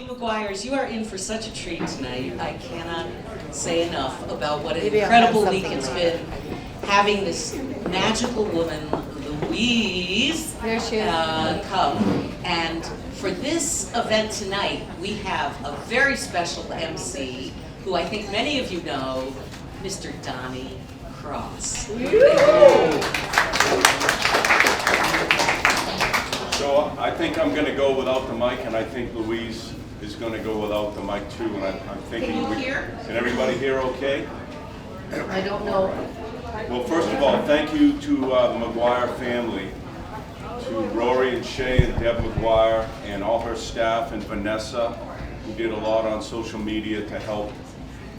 Maguires, you are in for such a treat tonight. I cannot say enough about what an incredible week it's been having this magical woman, Louise, come. And for this event tonight, we have a very special MC who I think many of you know, Mr. Donnie Cross. So I think I'm going to go without the mic, and I think Louise is going to go without the mic too. And I'm thinking, can you hear? Can everybody hear okay? I don't know. Well, first of all, thank you to the Maguire family, to Rory and Shay and Deb Maguire and all her staff and Vanessa, who did a lot on social media to help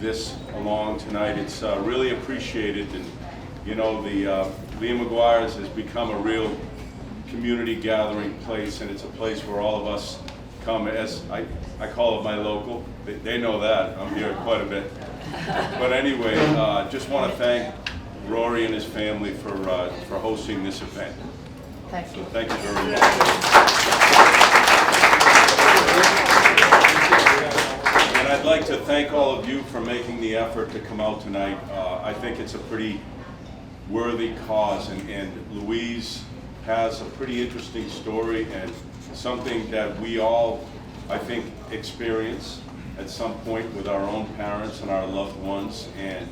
this along tonight. It's really appreciated, and you know, the Liam Maguires has become a real community gathering place, and it's a place where all of us come. As I call it my local. They know that. I'm here quite a bit. But anyway, just want to thank Rory and his family for hosting this event. Thank you. So thank you very much. And I'd like to thank all of you for making the effort to come out tonight. I think it's a pretty worthy cause, and Louise has a pretty interesting story and something that we all, I think, experience at some point with our own parents and our loved ones. And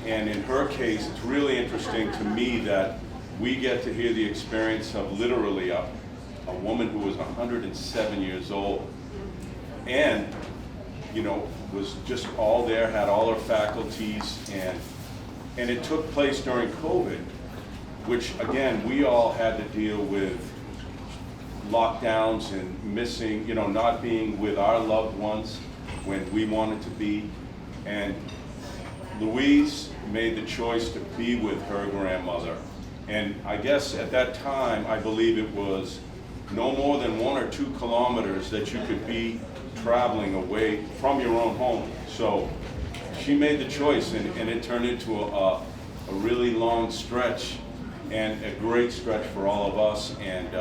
in her case, it's really interesting to me that we get to hear the experience of literally a woman who was 107 years old and, you know, was just all there, had all her faculties, and it took place during COVID, which again, we all had to deal with lockdowns and missing, you know, not being with our loved ones when we wanted to be. And Louise made the choice to be with her grandmother. And I guess at that time, I believe it was no more than 1 or 2 kilometers that you could be traveling away from your own home. So she made the choice, and it turned into a really long stretch, and a great stretch for all of us. And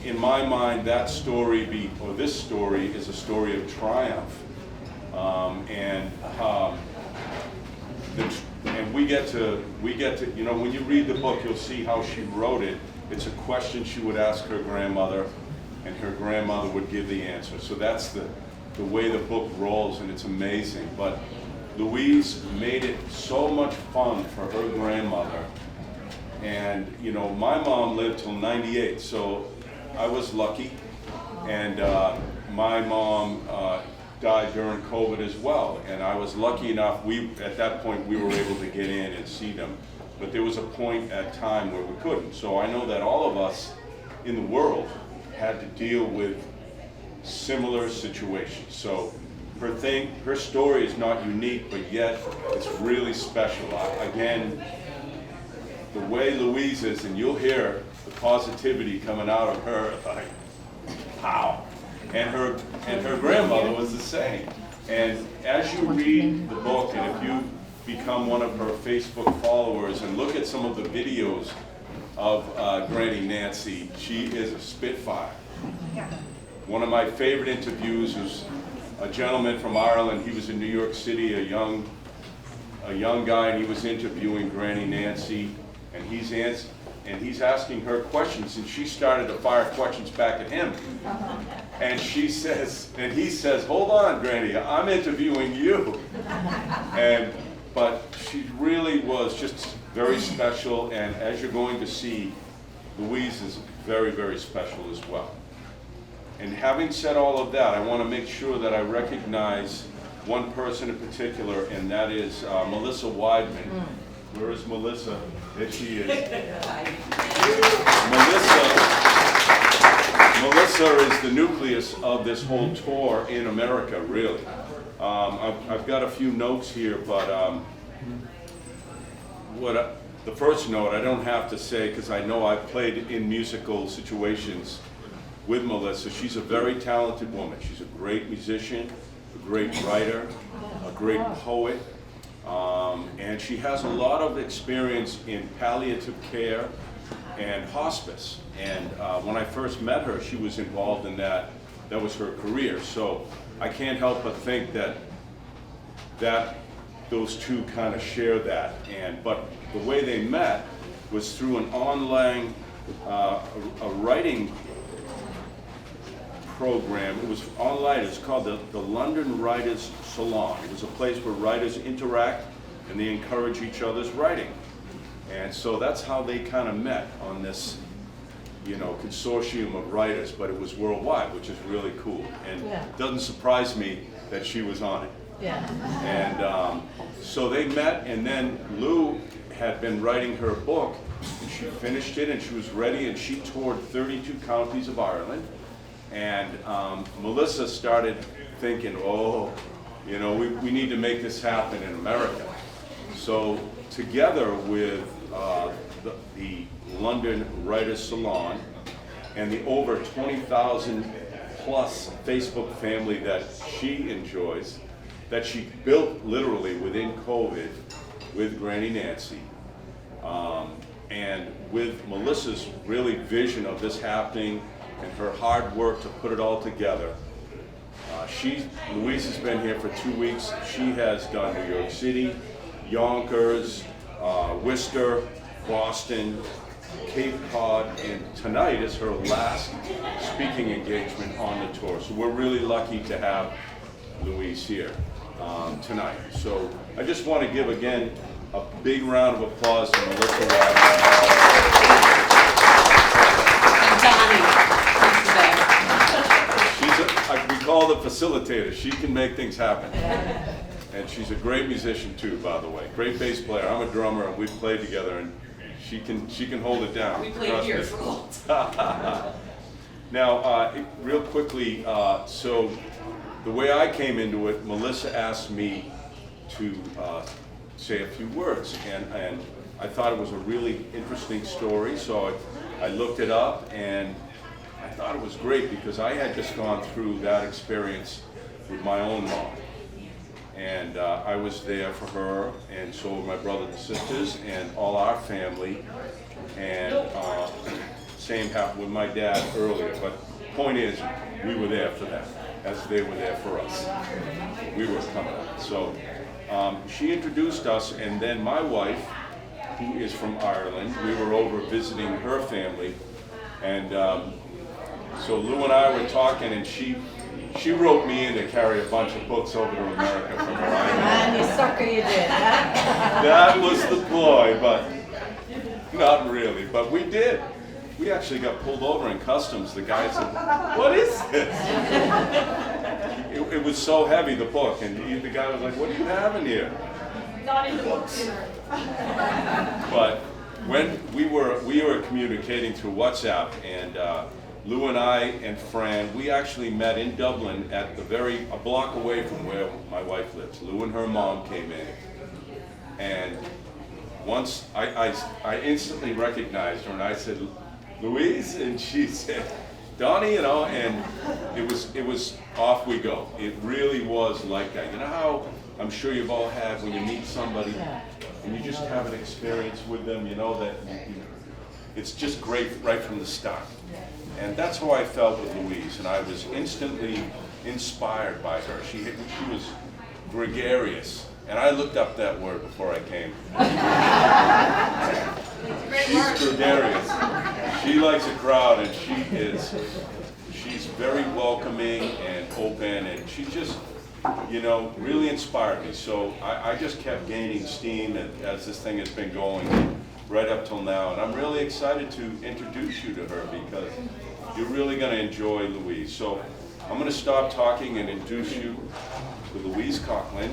in my mind, that story, this story, is a story of triumph. And we get to, you know, when you read the book, you'll see how she wrote it. It's a question she would ask her grandmother, and her grandmother would give the answer. So that's the way the book rolls, and it's amazing. But Louise made it so much fun for her grandmother. And, you know, my mom lived till 98, so I was lucky. And my mom died during COVID as well. And I was lucky enough, at that point, we were able to get in and see them. But there was a point at time where we couldn't. So I know that all of us in the world had to deal with similar situations. So her story is not unique, but yet it's really special. Again, the way Louise is, and you'll hear the positivity coming out of her, like, wow. And her grandmother was the same. And as you read the book, and if you become one of her Facebook followers and look at some of the videos of Granny Nancy, she is a spitfire. One of my favorite interviews was a gentleman from Ireland. He was in New York City, a young guy, and he was interviewing Granny Nancy, and he's asking her questions, and she started to fire questions back at him. And he says, "Hold on, Granny, I'm interviewing you." But she really was just very special, and as you're going to see, Louise is very, very special as well. And having said all of that, I want to make sure that I recognize one person in particular, and that is Melissa Weidman. Where is Melissa? There she is. Melissa is the nucleus of this whole tour in America, really. I've got a few notes here, but the first note I don't have to say, because I know I've played in musical situations with Melissa. She's a very talented woman. She's a great musician, a great writer, a great poet, and she has a lot of experience in palliative care and hospice. And when I first met her, she was involved in that that was her career. So I can't help but think that those two kind of share that. But the way they met was through an online a writing program. It was online. It's called the London Writers Salon. It was a place where writers interact and they encourage each other's writing. And so that's how they kind of met on this, consortium of writers, but it was worldwide, which is really cool. And it doesn't surprise me that she was on it. Yeah. And so they met, and then Lou had been writing her book, and she finished it, and she was ready, and she toured 32 counties of Ireland. And Melissa started thinking, we need to make this happen in America. So together with the London Writers Salon and the over 20,000 plus Facebook family that she enjoys, that she built literally within COVID with Granny Nancy, and with Melissa's really vision of this happening and her hard work to put it all together. Louise has been here for 2 weeks. She has done New York City, Yonkers, Worcester, Boston, Cape Cod, and tonight is her last speaking engagement on the tour. So we're really lucky to have Louise here tonight. So I just want to give again a big round of applause to Melissa Wagner. We call the facilitator. She can make things happen. And she's a great musician too, by the way. Great bass player. I'm a drummer, and we've played together, and she can hold it down. We played here for a long time. Now, real quickly, so the way I came into it, Melissa asked me to say a few words, and I thought it was a really interesting story, so I looked it up, and I thought it was great because I had just gone through that experience with my own mom. And I was there for her, and so were my brothers and sisters, and all our family. And same happened with my dad earlier. But point is, we were there for them, as they were there for us. We were coming up. So she introduced us, and then my wife, who is from Ireland, we were over visiting her family. And so Lou and I were talking, and she wrote me in to carry a bunch of books over to America from her island. Man, you sucker, you did. That was the ploy, but not really. But we did. We actually got pulled over in customs. The guy said, "What is this?" It was so heavy, the book, and the guy was like, "What do you have in here?" Not in the books. But when we were communicating through WhatsApp, and Lou and I and Fran, we actually met in Dublin at a block away from where my wife lives. Lou and her mom came in, and once I instantly recognized her, and I said, "Louise," and she said, "Donnie," and it was off we go. It really was like that. You know how I'm sure you've all had when you meet somebody and you just have an experience with them, that it's just great right from the start. And that's how I felt with Louise, and I was instantly inspired by her. She was gregarious, and I looked up that word before I came. She's gregarious. She likes a crowd, and she's very welcoming and open, and she just, really inspired me. So I just kept gaining steam as this thing has been going right up till now, and I'm really excited to introduce you to her because you're really going to enjoy Louise. So I'm going to stop talking and introduce you to Louise Coghlan.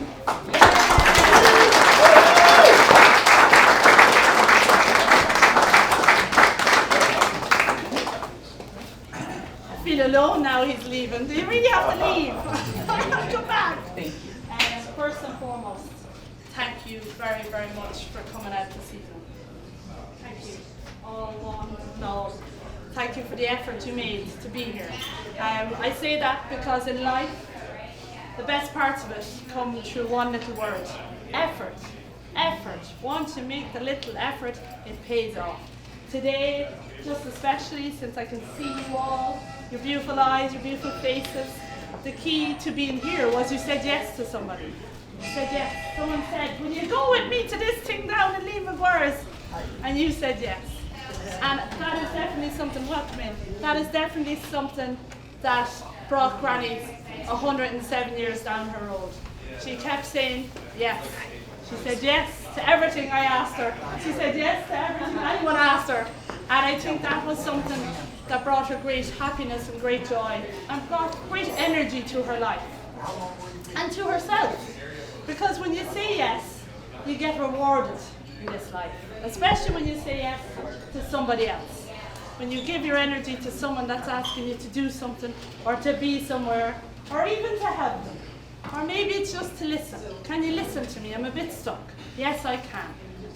I feel alone now he's leaving. Do you really have to leave? Come back. Thank you. First and foremost, thank you very, very much for coming out this evening. Thank you. All one and all. Thank you for the effort you made to be here. I say that because in life, the best parts of it come through one little word: effort. Effort. Once you make the little effort, it pays off. Today, just especially since I can see you all your beautiful eyes, your beautiful faces. The key to being here was you said yes to somebody. You said yes. Someone said, will you go with me to this thing down in Maguires? And you said yes. And that is definitely something, welcome in, that is definitely something that brought Granny 107 years down her road. She kept saying yes. She said yes to everything I asked her. She said yes to everything anyone asked her. And I think that was something that brought her great happiness and great joy and brought great energy to her life and to herself. Because when you say yes, you get rewarded in this life, especially when you say yes to somebody else. When you give your energy to someone that's asking you to do something or to be somewhere or even to help them. Or maybe it's just to listen. Can you listen to me? I'm a bit stuck. Yes, I can.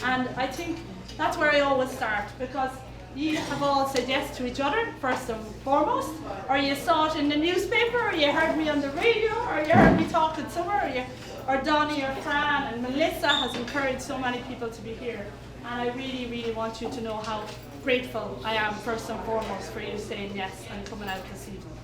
And I think that's where I always start, because you have all said yes to each other, first and foremost, or you saw it in the newspaper, or you heard me on the radio, or you heard me talking somewhere, or Donnie or Fran and Melissa has encouraged so many people to be here. And I really, really want you to know how grateful I am, first and foremost, for you saying yes and coming out this evening.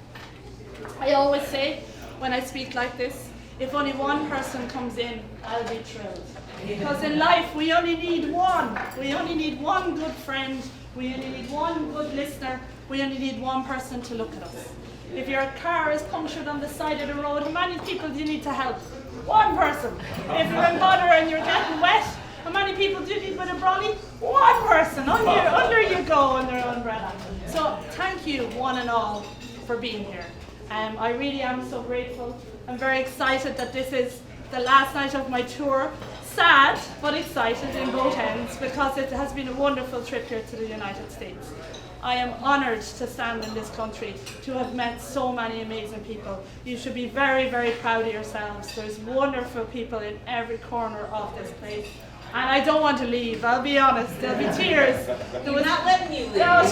I always say, when I speak like this, if only one person comes in, I'll be thrilled. Because in life, we only need one. We only need one good friend. We only need one good listener. We only need one person to look at us. If your car is punctured on the side of the road, how many people do you need to help? One person. If you're in bother and you're getting wet, how many people do you need with a brolly? One person. Under you go under an umbrella. So thank you, one and all, for being here. I really am so grateful. I'm very excited that this is the last night of my tour. Sad, but excited in both ends, because it has been a wonderful trip here to the United States. I am honoured to stand in this country, to have met so many amazing people. You should be very, very proud of yourselves. There's wonderful people in every corner of this place. And I don't want to leave, I'll be honest. There'll be tears. We're not letting you leave. No,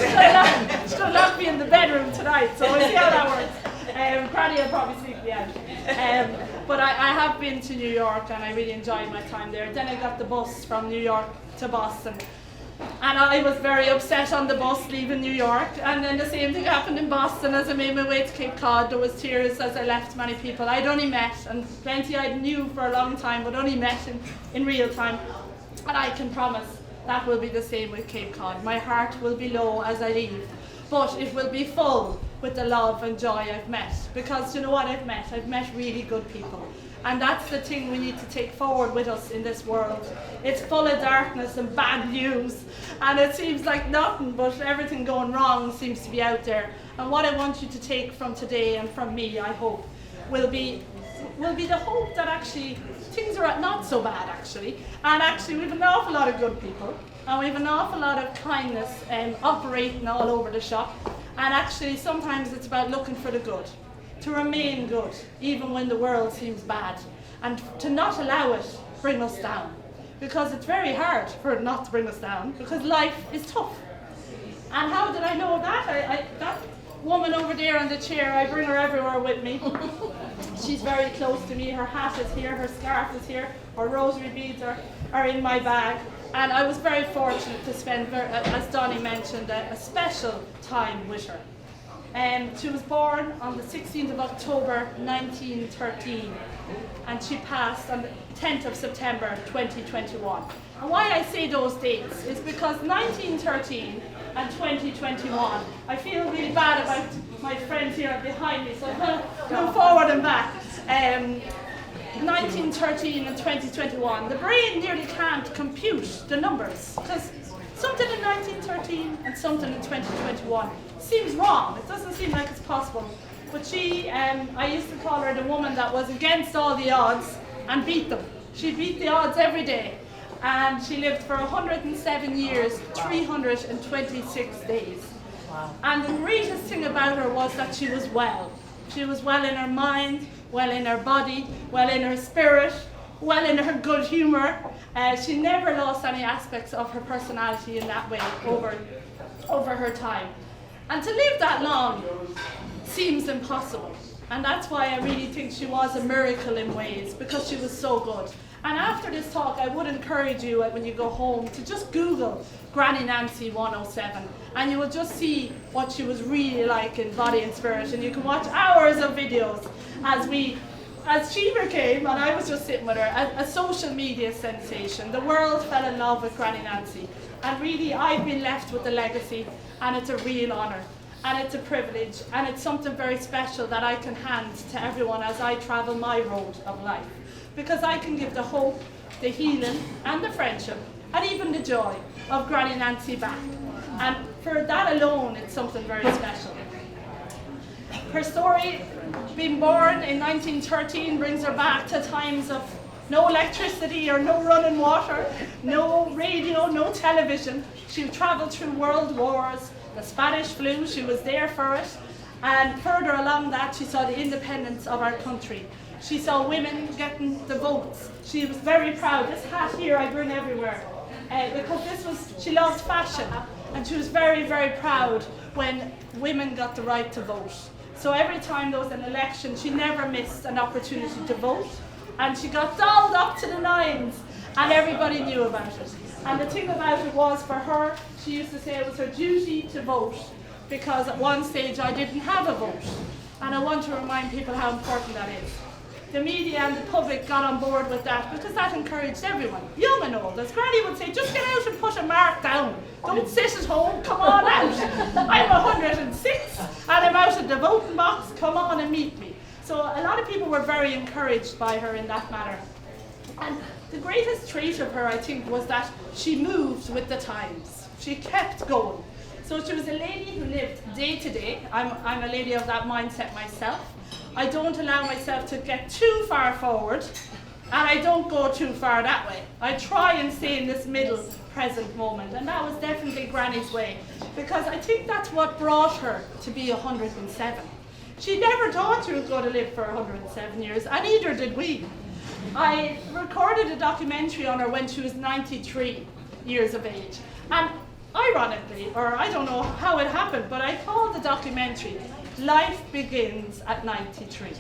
she'll lock me in the bedroom tonight, so we'll see how that works. Granny will probably sleep me out. But I have been to New York and I really enjoyed my time there. Then I got the bus from New York to Boston. And I was very upset on the bus leaving New York. And then the same thing happened in Boston as I made my way to Cape Cod. There was tears as I left many people I'd only met, and plenty I knew for a long time, but only met in real time. And I can promise that will be the same with Cape Cod. My heart will be low as I leave, but it will be full with the love and joy I've met. Because you know what I've met? I've met really good people. And that's the thing we need to take forward with us in this world. It's full of darkness and bad news, and it seems like nothing but everything going wrong seems to be out there. And what I want you to take from today and from me, I hope, will be the hope that actually things are not so bad actually. And actually we have an awful lot of good people, and we have an awful lot of kindness operating all over the shop. And actually sometimes it's about looking for the good, to remain good even when the world seems bad, and to not allow it bring us down, because it's very hard for it not to bring us down, because life is tough. And how did I know that? That woman over there on the chair, I bring her everywhere with me. She's very close to me. Her hat is here, her scarf is here, her rosary beads are in my bag. And I was very fortunate to spend, as Donnie mentioned, a special time with her. She was born on the 16th of October 1913, and she passed on the 10th of September 2021. And why I say those dates is because 1913 and 2021, I feel really bad about my friends here behind me, so I'm going to move forward and back. 1913 and 2021, the brain nearly can't compute the numbers, because something in 1913 and something in 2021 seems wrong. It doesn't seem like it's possible. But she, I used to call her the woman that was against all the odds and beat them. She beat the odds every day. And she lived for 107 years, 326 days. Wow. And the greatest thing about her was that she was well. She was well in her mind, well in her body, well in her spirit, well in her good humour. She never lost any aspects of her personality in that way over her time. And to live that long seems impossible. And that's why I really think she was a miracle in ways, because she was so good. And after this talk, I would encourage you, when you go home, to just Google Granny Nancy 107, and you will just see what she was really like in body and spirit. And you can watch hours of videos as she became, and I was just sitting with her, a social media sensation. The world fell in love with Granny Nancy, and really I've been left with the legacy, and it's a real honour, and it's a privilege, and it's something very special that I can hand to everyone as I travel my road of life, because I can give the hope, the healing, and the friendship, and even the joy of Granny Nancy back. And for that alone, it's something very special. Her story, being born in 1913, brings her back to times of no electricity or no running water, no radio, no television. She travelled through world wars, the Spanish flu, she was there for it. And further along that, she saw the independence of our country. She saw women getting the votes. She was very proud. This hat here I bring everywhere, because she loved fashion, and she was very, very proud when women got the right to vote. So every time there was an election, she never missed an opportunity to vote, and she got dolled up to the nines, and everybody knew about it. And the thing about it was, for her, she used to say it was her duty to vote, because at one stage I didn't have a vote. And I want to remind people how important that is. The media and the public got on board with that because that encouraged everyone, young and old. As Granny would say, just get out and put a mark down. Don't sit at home, come on out. I'm 106 and I'm out at the voting box, come on and meet me. So a lot of people were very encouraged by her in that manner. And the greatest trait of her, I think, was that she moved with the times. She kept going. So she was a lady who lived day to day. I'm a lady of that mindset myself. I don't allow myself to get too far forward, and I don't go too far that way. I try and stay in this middle present moment, and that was definitely Granny's way, because I think that's what brought her to be 107. She never thought she was going to live for 107 years, and neither did we. I recorded a documentary on her when she was 93 years of age, and ironically, or I don't know how it happened, but I called the documentary Life Begins at 93.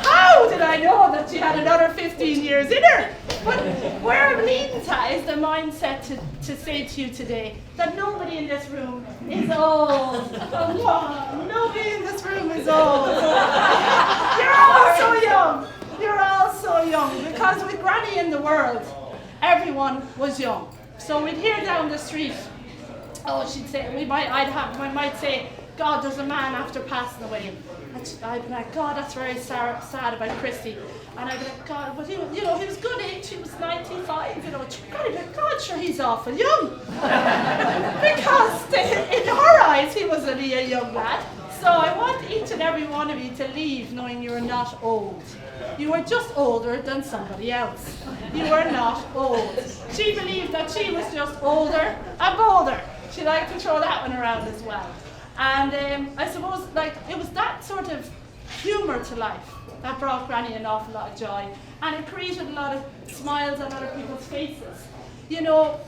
How did I know that she had another 15 years in her? But where I'm leading to is the mindset to say to you today that nobody in this room is old. Come on, nobody in this room is old. You're all so young. You're all so young, because with Granny in the world, everyone was young. So we'd hear down the street, oh, she'd say, we might say, God, there's a man after passing away. And I'd be like, God, that's very sad about Christy. And I'd be like, God, but he was good age, he was 95, I'd be like, God, sure, he's awful young. Because in her eyes, he was only a young lad. So I want each and every one of you to leave knowing you're not old. You are just older than somebody else. You are not old. She believed that she was just older and bolder. She liked to throw that one around as well. And I suppose it was that sort of humour to life that brought Granny an awful lot of joy. And it created a lot of smiles on other people's faces. You know,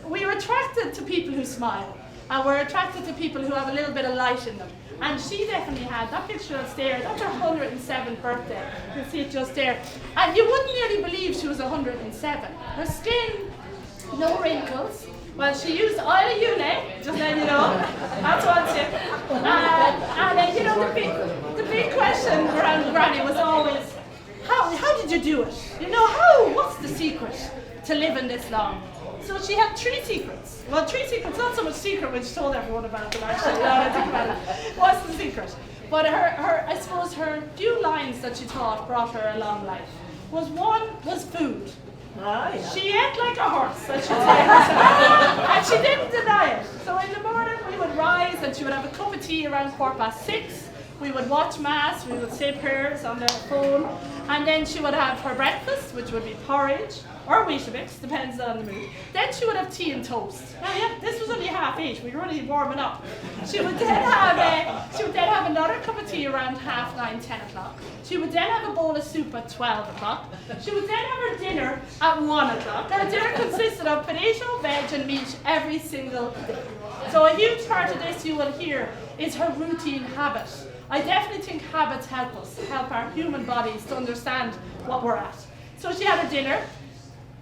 we're attracted to people who smile. And we're attracted to people who have a little bit of light in them. And she definitely had. That picture upstairs, that's her 107th birthday. You can see it just there. And you wouldn't nearly believe she was 107. Her skin, no wrinkles. Well, she used oil of Une, just letting you know. That's one tip. And you know, the big question around Granny was always, how did you do it? You know, what's the secret to living this long? So she had 3 secrets. Well, 3 secrets, not so much secret when she told everyone about them, actually, now that I think about it. What's the secret? But I suppose her few lines that she taught brought her a long life. One was food. Oh, yeah. She ate like a horse, I should say. And she didn't deny it. So in the morning we would rise and she would have a cup of tea around 6:15. We would watch mass, we would say prayers on the phone, and then she would have her breakfast, which would be porridge or Weetabix, depends on the mood. Then she would have tea and toast. Now, yeah, this was only 8:30. We were only warming up. She would then have another cup of tea around 9:30, 10 o'clock. She would then have a bowl of soup at 12 o'clock. She would then have her dinner at 1 o'clock. Her dinner consisted of potato, veg, and meat every single day. So a huge part of this you will hear is her routine habit. I definitely think habits help us, help our human bodies to understand what we're at. So she had her dinner.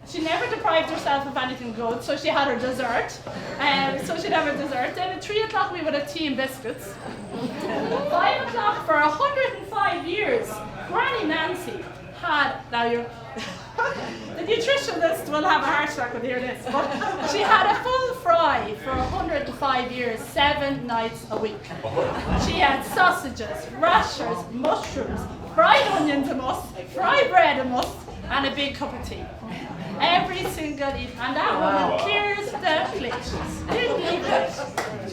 She never deprived herself of anything good, so she had her dessert. So she'd have her dessert. Then at 3 o'clock we would have tea and biscuits. 5 o'clock for 105 years, Granny Nancy had, now you're, the nutritionist will have a heart attack when they hear this, but she had a full fry for 105 years, 7 nights a week. She had sausages, rashers, mushrooms, fried onions and must, fried bread and must, and a big cup of tea. Every single evening, and that woman clears the plate. Didn't leave it.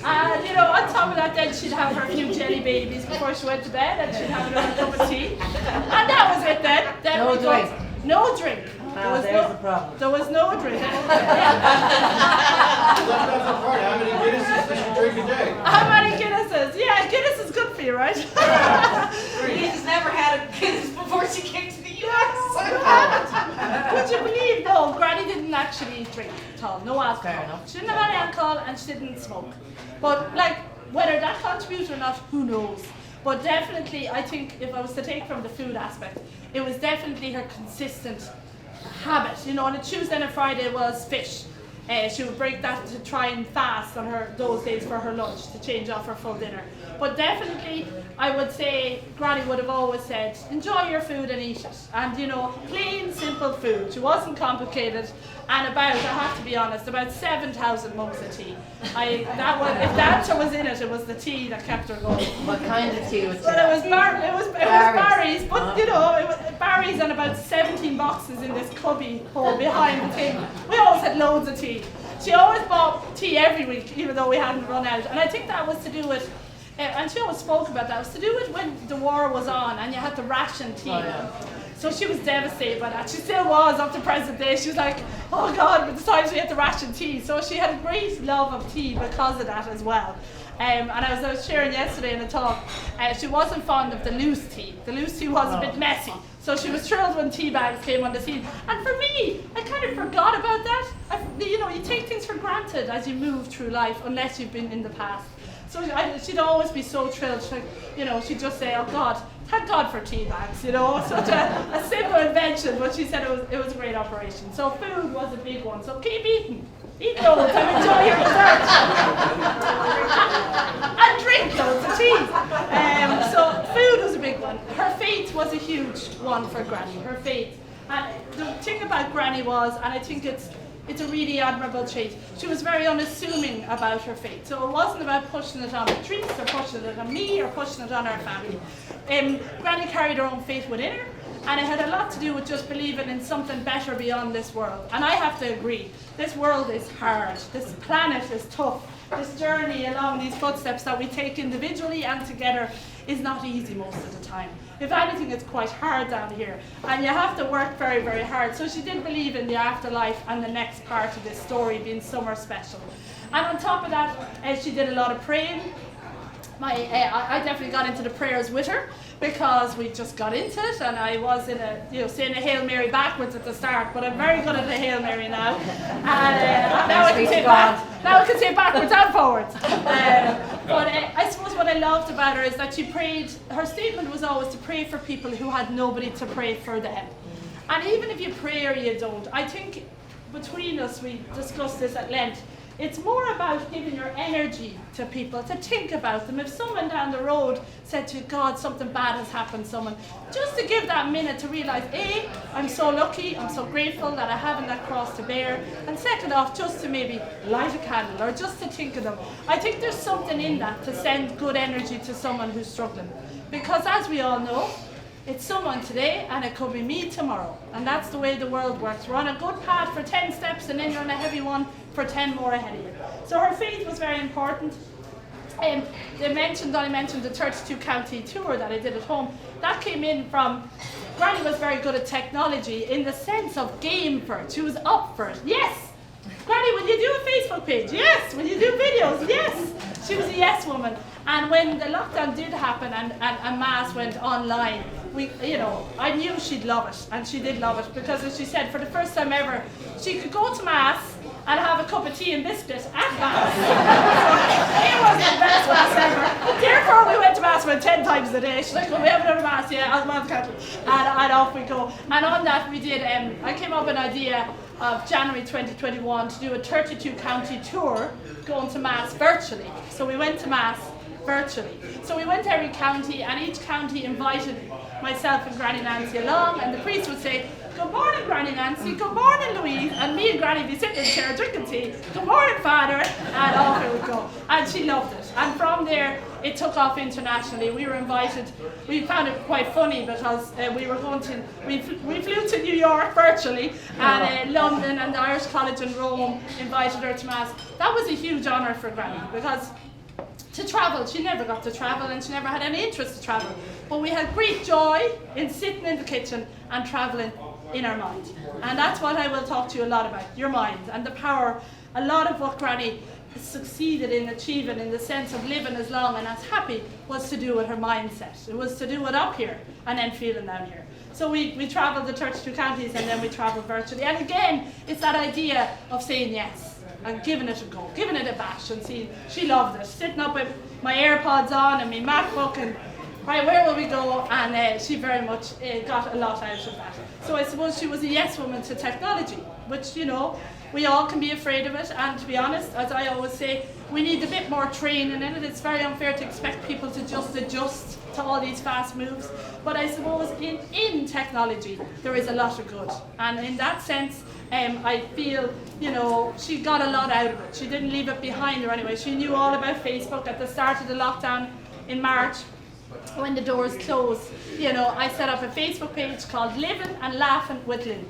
And you know, on top of that, then she'd have her few jelly babies before she went to bed, and she'd have another cup of tea. And that was it then. Then No we go, drink. no drink. There's the problem. There was no drink. How many Guinnesses does she drink a day? How many Guinnesses? Yeah, Guinness is good for you, right? Louise never had a Guinness before she came to the US. Would you believe? No, Granny didn't actually drink at all. No alcohol. Fair enough. She didn't have any alcohol and she didn't smoke. But like, whether that contributed or not, who knows? But definitely, I think if I was to take from the food aspect, it was definitely her consistent habit. You know, on a Tuesday and a Friday was fish. She would break that to try and fast on her those days for her lunch to change off her full dinner. But definitely, I would say Granny would have always said, enjoy your food and eat it. And you know, plain, simple food. She wasn't complicated. And about, I have to be honest, about 7,000 mugs of tea. If the answer was in it, it was the tea that kept her going. What kind of tea was Well, it was Barry's. Barry's, but you know, it was Barry's and about 17 boxes in this cubby hole behind the table. We always had loads of tea. She always bought tea every week, even though we hadn't run out. And I think that was to do with, and she always spoke about that, it was to do with when the war was on and you had to ration tea. Oh, yeah. So she was devastated by that. She still was up to present day. She was like, oh God, but the times we had to ration tea. So she had a great love of tea because of that as well. And as I was sharing yesterday in a talk, she wasn't fond of the loose tea. The loose tea was a bit messy. So she was thrilled when tea bags came on the scene. And for me, I kind of forgot about that. You know, you take things for granted as you move through life unless you've been in the past. So she'd always be so thrilled. She'd just say, oh God, thank God for tea bags, you know. Such a simple invention, but she said it was a great operation. So food was a big one. So keep eating. Eat loads and enjoy your dessert. And drink loads of tea. So food was a big one. Her faith was a huge one for Granny, her faith. And the thing about Granny was, and I think it's a really admirable trait, she was very unassuming about her faith. So it wasn't about pushing it on Patrice or pushing it on me or pushing it on our family. Granny carried her own faith within her, and it had a lot to do with just believing in something better beyond this world. And I have to agree, this world is hard, this planet is tough, this journey along these footsteps that we take individually and together is not easy most of the time. If anything, it's quite hard down here, and you have to work very, very hard. So she did believe in the afterlife and the next part of this story being somewhere special. And on top of that, she did a lot of praying. I definitely got into the prayers with her because we just got into it, and I was saying a Hail Mary backwards at the start, but I'm very good at the Hail Mary now. And now I can say backwards and forwards. But I suppose what I loved about her is that she prayed, her statement was always to pray for people who had nobody to pray for them. And even if you pray or you don't, I think between us, we discussed this at length, it's more about giving your energy to people, to think about them. If someone down the road said to you, God, something bad has happened to someone, just to give that minute to realise, A, I'm so lucky, I'm so grateful that I haven't that cross to bear, and second off, just to maybe light a candle or just to think of them. I think there's something in that to send good energy to someone who's struggling. Because as we all know, it's someone today and it could be me tomorrow. And that's the way the world works. We're on a good path for 10 steps and then you're on a heavy one for 10 more ahead of you. So her faith was very important. I mentioned the 32 county tour that I did at home. That came in from, Granny was very good at technology in the sense of game for it. She was up for it. Yes! Granny, will you do a Facebook page? Yes! Will you do videos? Yes! She was a yes woman. And when the lockdown did happen and Mass went online, I knew she'd love it, and she did love it, because as she said, for the first time ever, she could go to Mass and have a cup of tea and biscuit at Mass. It was the best Mass ever. Therefore, we went to Mass about 10 times a day. She's like, well, we have another Mass, yeah, I'll Mount Catholic. And off we go. And on that, we did, I came up with an idea of January 2021 to do a 32 county tour going to Mass virtually. So we went to Mass virtually. So we went to every county, and each county invited myself and Granny Nancy along, and the priest would say, good morning, Granny Nancy, good morning, Louise, and me and Granny would be sitting in the chair drinking tea, good morning, Father, and off it would go. And she loved it. And from there, it took off internationally. We were invited. We found it quite funny because we flew to New York virtually, and London and the Irish College in Rome invited her to Mass. That was a huge honour for Granny, because to travel, she never got to travel, and she never had any interest to travel. But we had great joy in sitting in the kitchen and travelling in our mind. And that's what I will talk to you a lot about, your mind and the power. A lot of what Granny succeeded in achieving in the sense of living as long and as happy was to do with her mindset. It was to do it up here and then feeling down here. So we travelled the 32 counties, and then we travelled virtually. And again, it's that idea of saying yes and giving it a go, giving it a bash, and see, she loved it. Sitting up with my AirPods on and my MacBook and, right, where will we go? And she very much got a lot out of that. So I suppose she was a yes woman to technology, which, you know, we all can be afraid of it, and to be honest, as I always say, we need a bit more training in it. It's very unfair to expect people to just adjust to all these fast moves. But I suppose in technology, there is a lot of good. And in that sense, I feel, you know, she got a lot out of it. She didn't leave it behind her anyway. She knew all about Facebook at the start of the lockdown in March. When the doors closed, you know, I set up a Facebook page called Living and Laughing with Lou.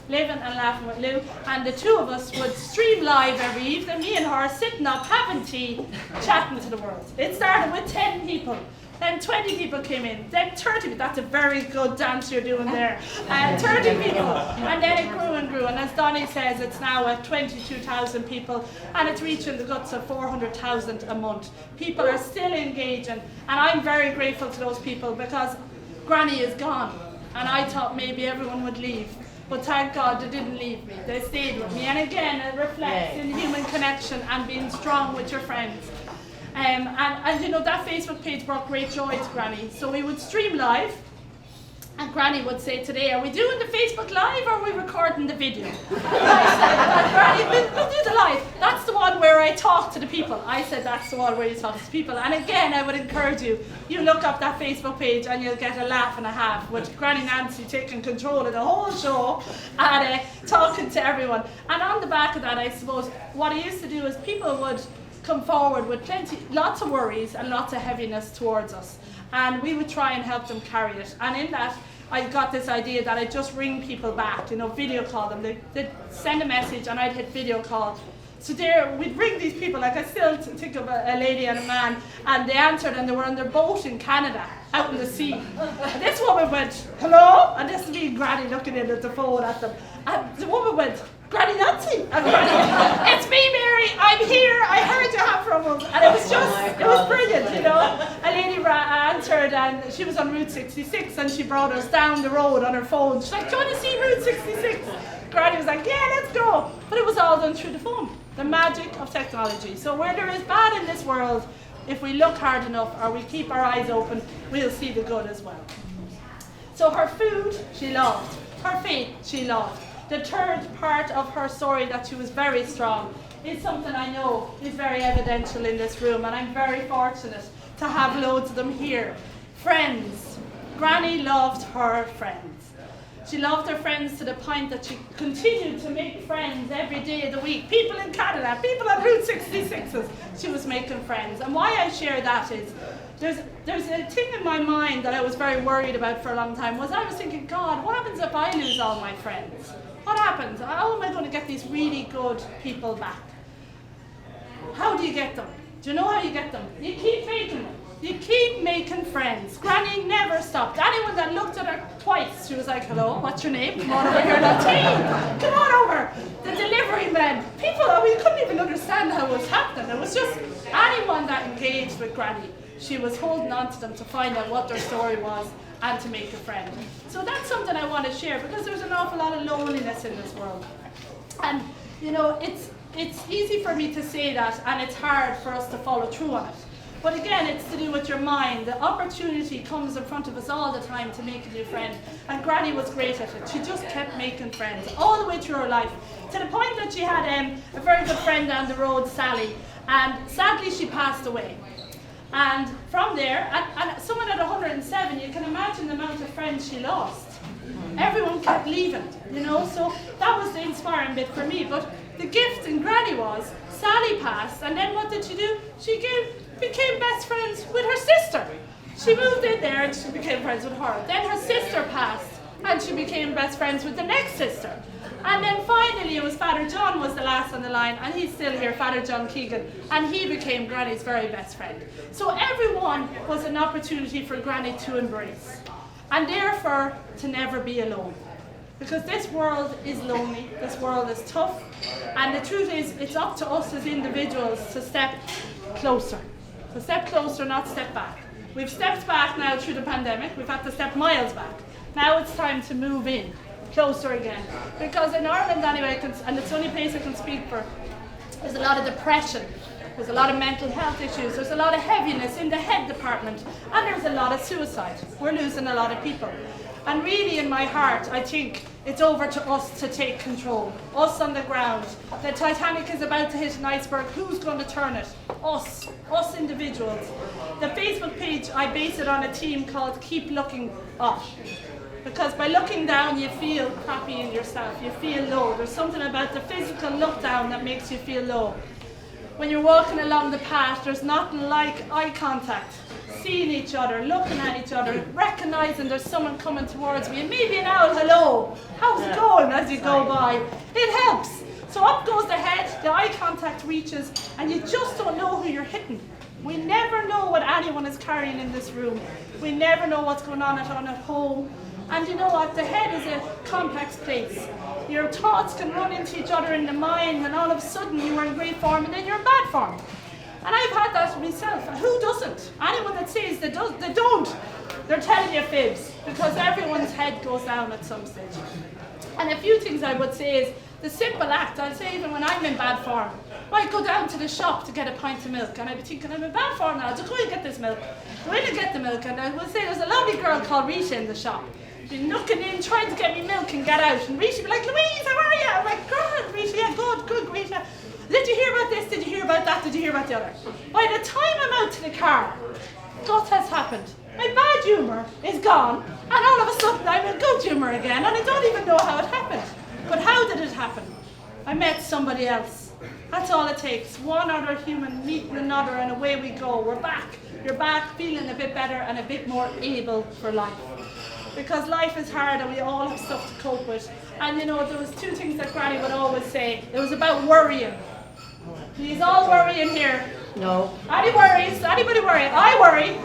Living and Laughing with Lou, and the two of us would stream live every evening, me and her sitting up, having tea, chatting to the world. It started with 10 people, then 20 people came in, then 30 people, that's a very good dance you're doing there, 30 people, and then it grew and grew, and as Donnie says, it's now at 22,000 people, and it's reaching the guts of 400,000 a month. People are still engaging, and I'm very grateful to those people, because Granny is gone, and I thought maybe everyone would leave. But thank God they didn't leave me. They stayed with me. And again, it reflects in human connection and being strong with your friends. And you know, that Facebook page brought great joy to Granny. So we would stream live, and Granny would say, today, are we doing the Facebook Live or are we recording the video? I said, Granny, we'll do the live. That's the one where I talk to the people. I said, that's the one where you talk to people. And again, I would encourage you, you look up that Facebook page and you'll get a laugh and a half with Granny Nancy taking control of the whole show and talking to everyone. And on the back of that, I suppose, what I used to do is people would come forward with lots of worries and lots of heaviness towards us. And we would try and help them carry it. And in that, I got this idea that I'd just ring people back, you know, video call them. They'd send a message and I'd hit video call. So there, we'd ring these people, like I still think of a lady and a man, and they answered and they were on their boat in Canada, out in the sea. And this woman went, hello? And this is me and Granny looking in at the phone at them. And the woman went, Granny Nancy. And Granny, it's me, Mary, I'm here, I heard you have problems. And it was just, it was brilliant, you know. A lady answered, and she was on Route 66, and she brought us down the road on her phone. She's like, do you want to see Route 66? Granny was like, yeah, let's go. But it was all done through the phone. The magic of technology. So where there is bad in this world, if we look hard enough or we keep our eyes open, we'll see the good as well. So her food, she loved. Her faith, she loved. The third part of her story, that she was very strong, is something I know is very evidential in this room, and I'm very fortunate to have loads of them here. Friends. Granny loved her friends. She loved her friends to the point that she continued to make friends every day of the week. People in Canada, people on Route 66s, she was making friends. And why I share that is, there's a thing in my mind that I was very worried about for a long time, was I was thinking, God, what happens if I lose all my friends? What happens? How am I going to get these really good people back? How do you get them? Do you know how you get them? You keep making them. You keep making friends. Granny never stopped. Anyone that looked at her twice, she was like, hello, what's your name? Come on over here, now tea. Come on over. The delivery men. People, we couldn't even understand how it was happening. It was just anyone that engaged with Granny, she was holding on to them to find out what their story was and to make a friend. So that's something I want to share, because there's an awful lot of loneliness in this world. And, you know, it's easy for me to say that, and it's hard for us to follow through on it. But again, it's to do with your mind. The opportunity comes in front of us all the time to make a new friend. And Granny was great at it. She just kept making friends all the way through her life. To the point that she had a very good friend down the road, Sally. And sadly, she passed away. And from there, and someone at 107, you can imagine the amount of friends she lost. Everyone kept leaving, you know, so that was the inspiring bit for me. But the gift in Granny was, Sally passed, and then what did she do? She became best friends with her sister. She moved in there and she became friends with her. Then her sister passed, and she became best friends with the next sister. And then finally it was Father John was the last on the line, and he's still here, Father John Coghlan, and he became Granny's very best friend. So everyone was an opportunity for Granny to embrace, and therefore to never be alone. Because this world is lonely, this world is tough, and the truth is it's up to us as individuals to step closer. To step closer, not step back. We've stepped back now through the pandemic, we've had to step miles back. Now it's time to move in, closer again. Because in Ireland anyway, and it's the only place I can speak for, there's a lot of depression, there's a lot of mental health issues, there's a lot of heaviness in the head department, and there's a lot of suicide. We're losing a lot of people. And really in my heart, I think it's over to us to take control. Us on the ground. The Titanic is about to hit an iceberg. Who's going to turn it? Us individuals. The Facebook page, I base it on a theme called Keep Looking Up. Because by looking down, you feel crappy in yourself. You feel low. There's something about the physical look down that makes you feel low. When you're walking along the path, there's nothing like eye contact. Seeing each other, looking at each other, recognizing there's someone coming towards me, and maybe an owl hello, how's it going as you go by. It helps. So up goes the head, the eye contact reaches, and you just don't know who you're hitting. We never know what anyone is carrying in this room. We never know what's going on at home. And you know what, the head is a complex place. Your thoughts can run into each other in the mind, and all of a sudden you are in great form and then you're in bad form. And I've had that myself. Who doesn't? Anyone that says they don't. They're telling you fibs, because everyone's head goes down at some stage. And a few things I would say is the simple act. I'd say even when I'm in bad form, I go down to the shop to get a pint of milk, and I'd be thinking, I'm in bad form now, so go and get this milk. Go in and get the milk, and I will say there's a lovely girl called Rita in the shop. She'd be knocking in, trying to get me milk and get out, and Rita would be like, Louise, how are you? I'm like, good, Rita, yeah, good, Rita. Did you hear about this? Did you hear about that? Did you hear about the other? By the time I'm out to the car, what has happened? My bad humour is gone, and all of a sudden I'm in good humour again, and I don't even know how it happened. But how did it happen? I met somebody else. That's all it takes. One other human meeting another, and away we go. We're back. You're back feeling a bit better and a bit more able for life. Because life is hard and we all have stuff to cope with. And you know, there was two things that Granny would always say. It was about worrying. He's all worrying here. No. Anybody worries? Anybody worry? I worry.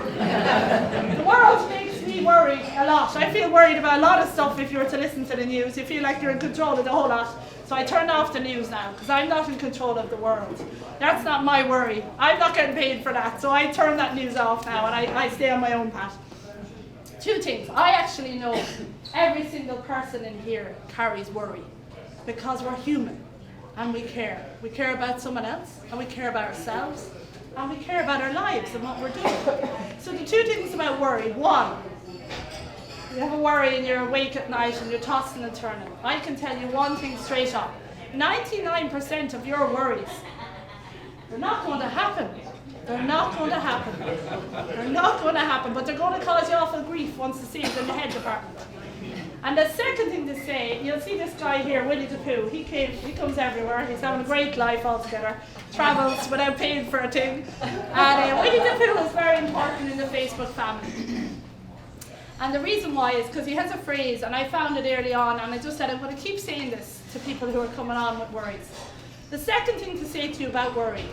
The world makes me worry a lot. I feel worried about a lot of stuff if you were to listen to the news. You feel like you're in control of the whole lot. So I turn off the news now, because I'm not in control of the world. That's not my worry. I'm not getting paid for that. So I turn that news off now, and I stay on my own path. Two things. I actually know every single person in here carries worry, because we're human. And we care. We care about someone else, and we care about ourselves, and we care about our lives and what we're doing. So the two things about worry. One, you have a worry and you're awake at night and you're tossing and turning. I can tell you one thing straight up. 99% of your worries, they're not going to happen. They're not going to happen. They're not going to happen, but they're going to cause you awful grief once the seed's in the head department. And the second thing to say, you'll see this guy here, Winnie the Pooh. He comes everywhere. He's having a great life altogether. Travels without paying for a thing. And Winnie the Pooh is very important in the Facebook family. And the reason why is because he has a phrase, and I found it early on, and I just said I'm going to keep saying this to people who are coming on with worries. The second thing to say to you about worry.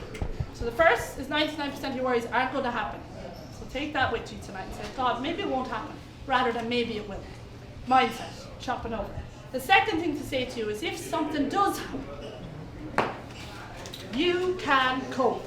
So the first is 99% of your worries aren't going to happen. So take that with you tonight and say, God, maybe it won't happen, rather than maybe it will. Mindset, chopping over. The second thing to say to you is if something does happen, you can cope.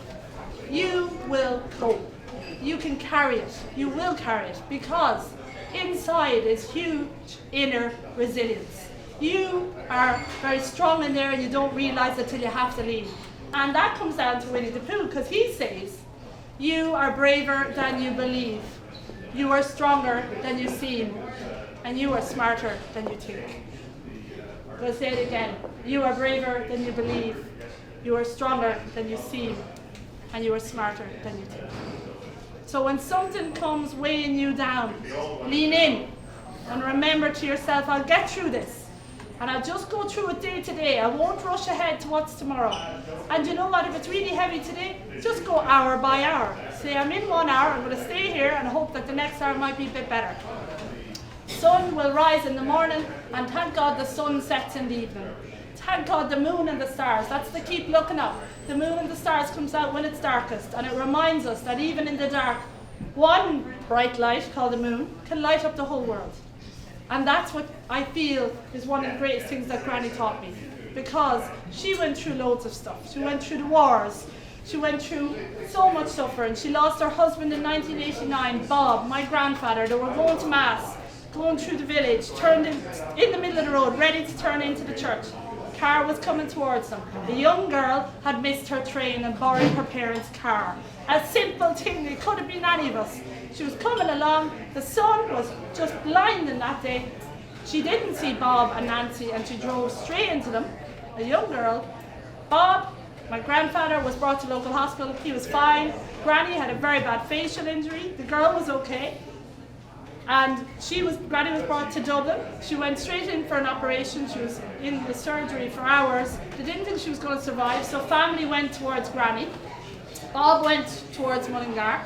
You will cope. You can carry it. You will carry it, because inside is huge inner resilience. You are very strong in there and you don't realize it till you have to leave. And that comes down to Winnie the Pooh, because he says, you are braver than you believe. You are stronger than you seem. And you are smarter than you think. I'm going to say it again. You are braver than you believe. You are stronger than you seem. And you are smarter than you think. So when something comes weighing you down, lean in and remember to yourself, I'll get through this. And I'll just go through it day to day. I won't rush ahead to what's tomorrow. And you know what, if it's really heavy today, just go hour by hour. Say, I'm in 1 hour, I'm going to stay here and hope that the next hour might be a bit better. Sun will rise in the morning, and thank God the sun sets in the evening. Thank God the moon and the stars, that's the keep looking up. The moon and the stars comes out when it's darkest, and it reminds us that even in the dark, one bright light called the moon can light up the whole world. And that's what I feel is one of the greatest things that Granny taught me, because she went through loads of stuff. She went through the wars, she went through so much suffering. She lost her husband in 1989, Bob, my grandfather. They were going to mass, going through the village, turned in the middle of the road, ready to turn into the church. Car was coming towards them. A young girl had missed her train and borrowed her parents' car. A simple thing, it could have been any of us. She was coming along, the sun was just blinding that day. She didn't see Bob and Nancy and she drove straight into them. A young girl. Bob, my grandfather, was brought to local hospital. He was fine. Granny had a very bad facial injury. The girl was okay. And Granny was brought to Dublin. She went straight in for an operation. She was in the surgery for hours. They didn't think she was going to survive, so family went towards Granny. Bob went towards Mullingar.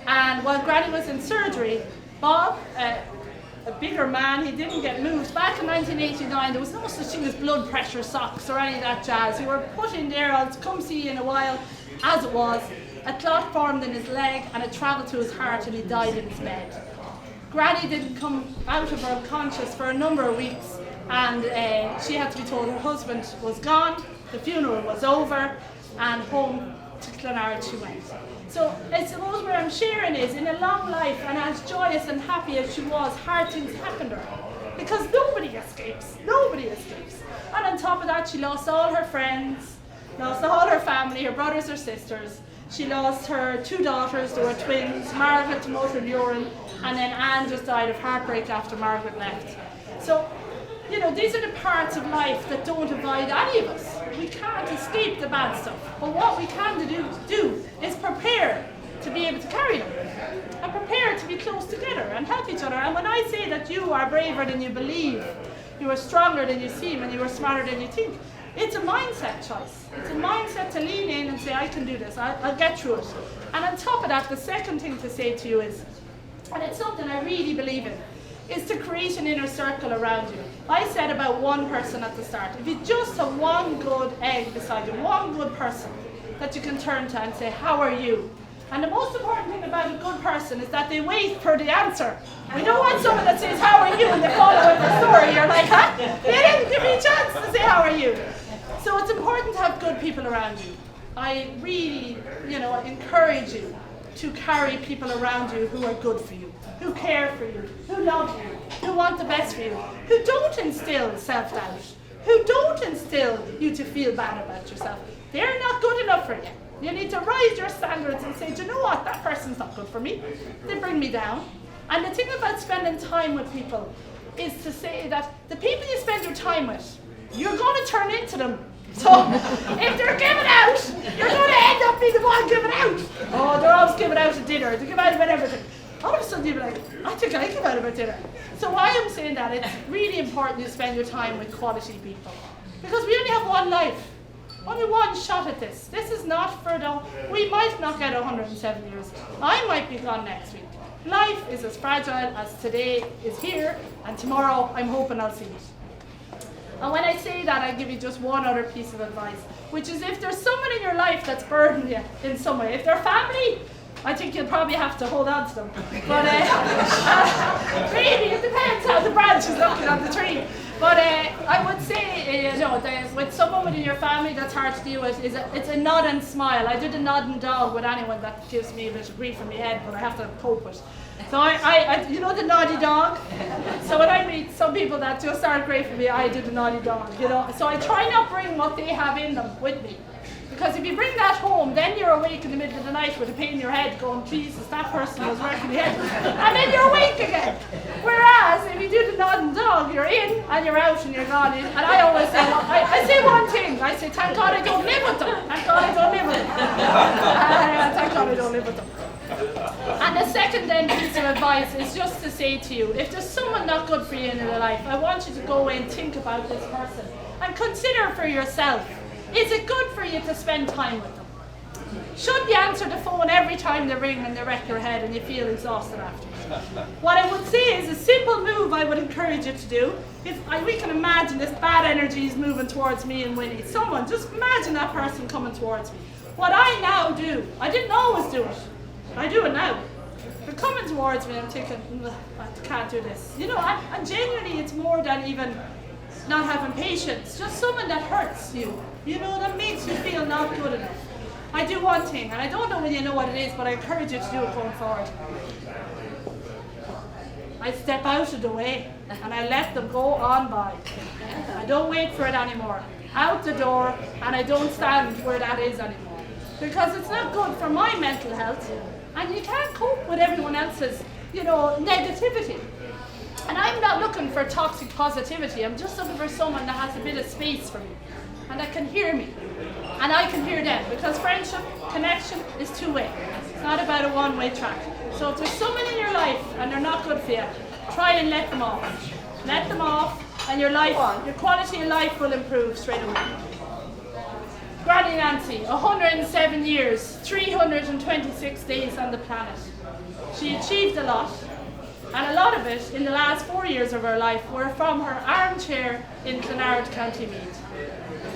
And while Granny was in surgery, Bob, a bigger man, he didn't get moved. Back in 1989, there was no such thing as blood pressure socks or any of that jazz. You were put in there, I'll come see you in a while, as it was. A clot formed in his leg and it travelled to his heart and he died in his bed. Granny didn't come out of her unconscious for a number of weeks, and she had to be told her husband was gone, the funeral was over, and home to Clonard she went. So I suppose where I'm sharing is, in a long life, and as joyous and happy as she was, hard things happened to her. Because nobody escapes. And on top of that, she lost all her friends, lost all her family, her brothers or sisters. She lost her 2 daughters, they were twins, Margaret to motor urine, and then Anne just died of heartbreak after Margaret left. So, you know, these are the parts of life that don't avoid any of us. We can't escape the bad stuff. But what we can do is prepare to be able to carry them. And prepare to be close together and help each other. And when I say that you are braver than you believe, you are stronger than you seem, and you are smarter than you think, it's a mindset choice. It's a mindset to lean in and say, I can do this, I'll get through it. And on top of that, the second thing to say to you is, and it's something I really believe in, is to create an inner circle around you. I said about one person at the start. If you just have one good egg beside you, one good person that you can turn to and say, how are you? And the most important thing about a good person is that they wait for the answer. We don't want someone that says, how are you? And they follow with the story. You're like, huh? They didn't give me a chance to say, how are you? So it's important to have good people around you. I really, encourage you to carry people around you who are good for you, who care for you, who love you, who want the best for you, who don't instill self-doubt, who don't instill you to feel bad about yourself. They're not good enough for you. You need to raise your standards and say, do you know what, that person's not good for me. They bring me down. And the thing about spending time with people is to say that the people you spend your time with, you're going to turn into them. So if they're giving out, you're going to end up being the one giving out. Oh, they're always giving out at dinner. They give out about everything. All of a sudden you'll be like, I think I give out about dinner. So why I'm saying that, it's really important you spend your time with quality people. Because we only have one life. Only one shot at this. This is not for we might not get 107 years. I might be gone next week. Life is as fragile as today is here, and tomorrow I'm hoping I'll see it. And when I say that, I give you just one other piece of advice, which is if there's someone in your life that's burdened you in some way, if they're family, I think you'll probably have to hold on to them. But maybe, it depends how the branch is looking on the tree. But I would say with someone within your family that's hard to deal with, it's a nod and smile. I do the nod and dog with anyone that gives me a bit of grief in my head, but I have to cope with. So I you know the naughty dog? So when I meet some people that just aren't great for me, I do the naughty dog, you know. So I try not bring what they have in them with me. Because if you bring that home, then you're awake in the middle of the night with a pain in your head going, Jesus, that person was working the head. And then you're awake again. Whereas, if you do the nod and dog, you're in and you're out and you're gone in. And I always say, I say one thing. I say, thank God I don't live with them. Thank God I don't live with them. Thank God I don't live with them. And the second then piece of advice is just to say to you, if there's someone not good for you in your life, I want you to go away and think about this person. And consider for yourself. Is it good for you to spend time with them? Should you answer the phone every time they ring and they wreck your head and you feel exhausted afterwards? What I would say is a simple move I would encourage you to do. We can imagine this bad energy is moving towards me and Winnie. Someone, just imagine that person coming towards me. What I now do, I didn't always do it. I do it now. They're coming towards me and I'm thinking, I can't do this. You know, and genuinely it's more than even not having patience. Just someone that hurts you. You know, that makes you feel not good enough. I do one thing, and I don't know whether you know what it is, but I encourage you to do it going forward. I step out of the way, and I let them go on by. I don't wait for it anymore. Out the door, and I don't stand where that is anymore. Because it's not good for my mental health, and you can't cope with everyone else's, you know, negativity. And I'm not looking for toxic positivity, I'm just looking for someone that has a bit of space for me. And that can hear me, and I can hear them, because friendship, connection is two-way. It's not about a one-way track. So if there's someone in your life and they're not good for you, try and let them off. Let them off, and your quality of life will improve straight away. Granny Nancy, 107 years, 326 days on the planet. She achieved a lot. And a lot of it, in the last 4 years of her life, were from her armchair in Clonard, County Meath.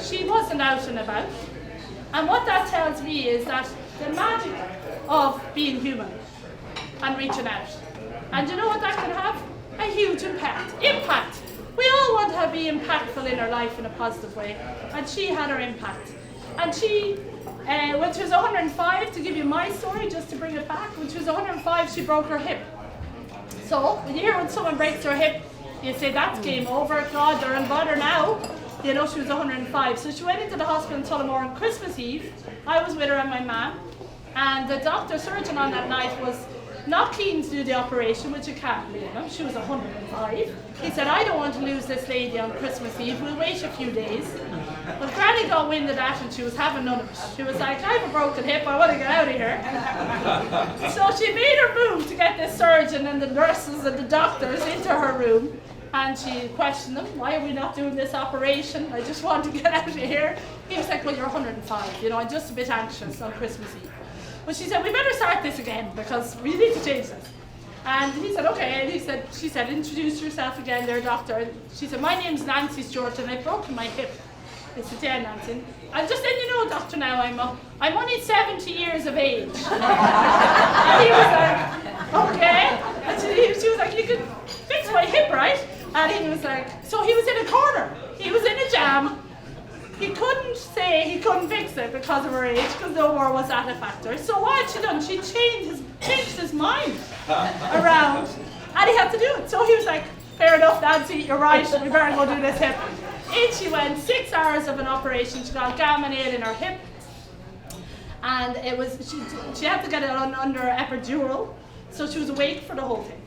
She wasn't out and about. And what that tells me is that the magic of being human and reaching out. And you know what that can have? A huge impact. Impact! We all want to be impactful in our life in a positive way. And she had her impact. And she, when she was 105, to give you my story, just to bring it back, when she was 105, she broke her hip. So, when you hear when someone breaks their hip, you say, that's game over, God, they're in bother now. You know, she was 105. So she went into the hospital in Tullamore on Christmas Eve. I was with her and my mum. And the surgeon on that night was not keen to do the operation, which you can't blame him. She was 105. He said, I don't want to lose this lady on Christmas Eve. We'll wait a few days. But Granny got wind of that and she was having none of it. She was like, I have a broken hip, I want to get out of here. So she made her move to get this surgeon and the nurses and the doctors into her room. And she questioned them, why are we not doing this operation? I just want to get out of here. He was like, well, you're 105, you know, I'm just a bit anxious on Christmas Eve. But she said, we better start this again because we need to change this. And he said, okay. And she said, introduce yourself again there, doctor. And she said, my name's Nancy Stewart and I've broken my hip. I said, yeah, Nancy. And just then, you know, doctor, now I'm only 70 years of age. And he was like, okay. And she was like, you can fix my hip, right? And he was like, so he was in a corner. He was in a jam. He couldn't say he couldn't fix it because of her age, because no more was that a factor. So what had she done? She changed his mind around, and he had to do it. So he was like, fair enough, Nancy, you're right, we better go do this hip. In she went, 6 hours of an operation. She got gamma nail in her hip, and it was she had to get it under epidural, so she was awake for the whole thing.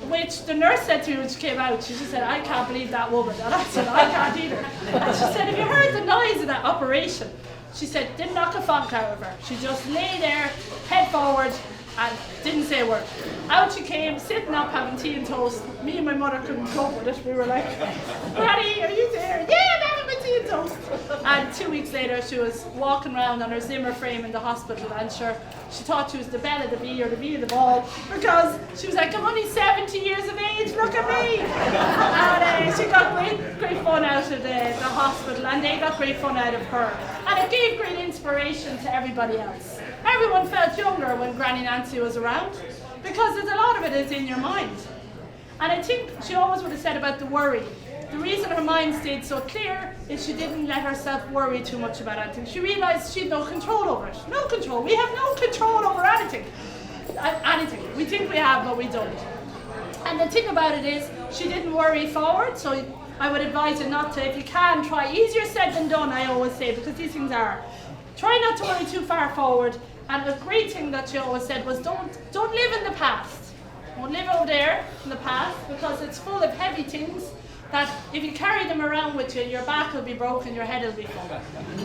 Which the nurse said to me when she came out, she just said, I can't believe that woman. And I said, I can't either. And she said, have you heard the noise of that operation? She said, didn't knock a funk out of her. She just lay there, head forward, and didn't say a word. Out she came, sitting up, having tea and toast. Me and my mother couldn't cope with it. We were like, Granny, are you there? Yeah, I'm having my tea and toast. And 2 weeks later, she was walking around on her Zimmer frame in the hospital, and sure, she thought she was the belle of the bee or the bee of the ball, because she was like, I'm only 70 years of age, look at me. And she got great fun out of the hospital, and they got great fun out of her. And it gave great inspiration to everybody else. Everyone felt younger when Granny Nancy was around, because there's a lot of it is in your mind. And I think she always would have said about the worry. the reason her mind stayed so clear is she didn't let herself worry too much about anything. She realised she had no control over it. No control. We have no control over anything. Anything. We think we have, but we don't. And the thing about it is, she didn't worry forward, so I would advise you not to. If you can, try. Easier said than done, I always say, because these things are. Try not to worry too far forward. And the great thing that she always said was, don't live in the past. Don't live over there in the past, because it's full of heavy things that if you carry them around with you, your back will be broken, your head will be full.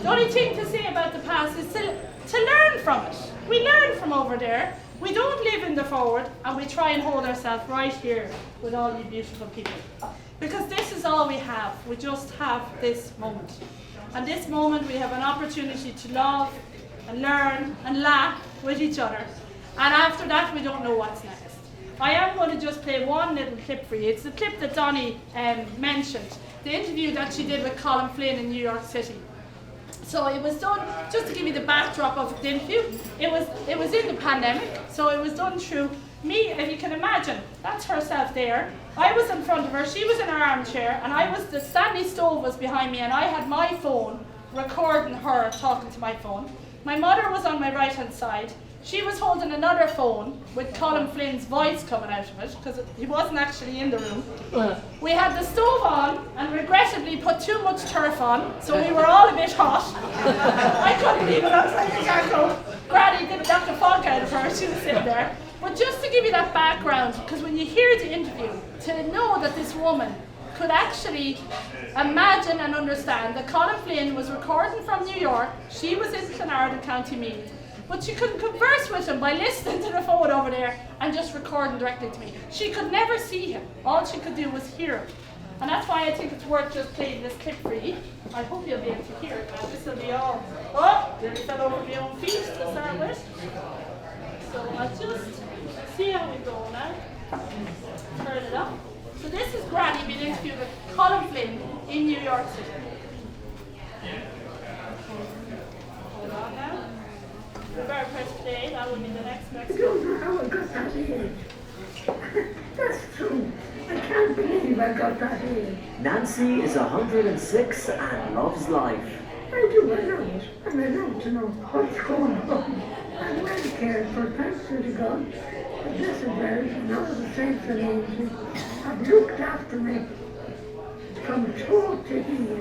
The only thing to say about the past is to learn from it. We learn from over there. We don't live in the forward, and we try and hold ourselves right here with all you beautiful people. Because this is all we have. We just have this moment. And this moment we have an opportunity to love and learn and laugh with each other. And after that we don't know what's next. I am going to just play one little clip for you. It's the clip that Donnie mentioned. The interview that she did with Colin Flynn in New York City. So it was done, just to give you the backdrop of the interview, it was in the pandemic, so it was done through me, if you can imagine, that's herself there. I was in front of her, she was in her armchair, and the Stanley stove was behind me, and I had my phone recording her talking to my phone. My mother was on my right hand side. She was holding another phone with Colin Flynn's voice coming out of it, because he wasn't actually in the room. We had the stove on, and regrettably put too much turf on, so we were all a bit hot. I couldn't even, I was like, I can't go. Granny didn't knock the fog out of her, she was sitting there. But just to give you that background, because when you hear the interview, to know that this woman could actually imagine and understand that Colin Flynn was recording from New York, she was in Clonard in County Meath, but she couldn't converse with him by listening to the phone over there and just recording directly to me. She could never see him. All she could do was hear him. And that's why I think it's worth just playing this clip for you. I hope you'll be able to hear it now. This will be all, nearly fell over my own feet to start with. So I'll just see how we go now. Turn it up. So this is Granny being interviewed with Colin Flynn in New York City. Hold on now. Better press play, that will be the next I don't know how I got that age. That's true. I can't believe I got that age. Nancy is 106 and loves life. I do, I love it. And I love to know what's going on. I'm well cared for, thanks to the God. The Blessed Virgin and all the saints and angels have looked after me from toe to heel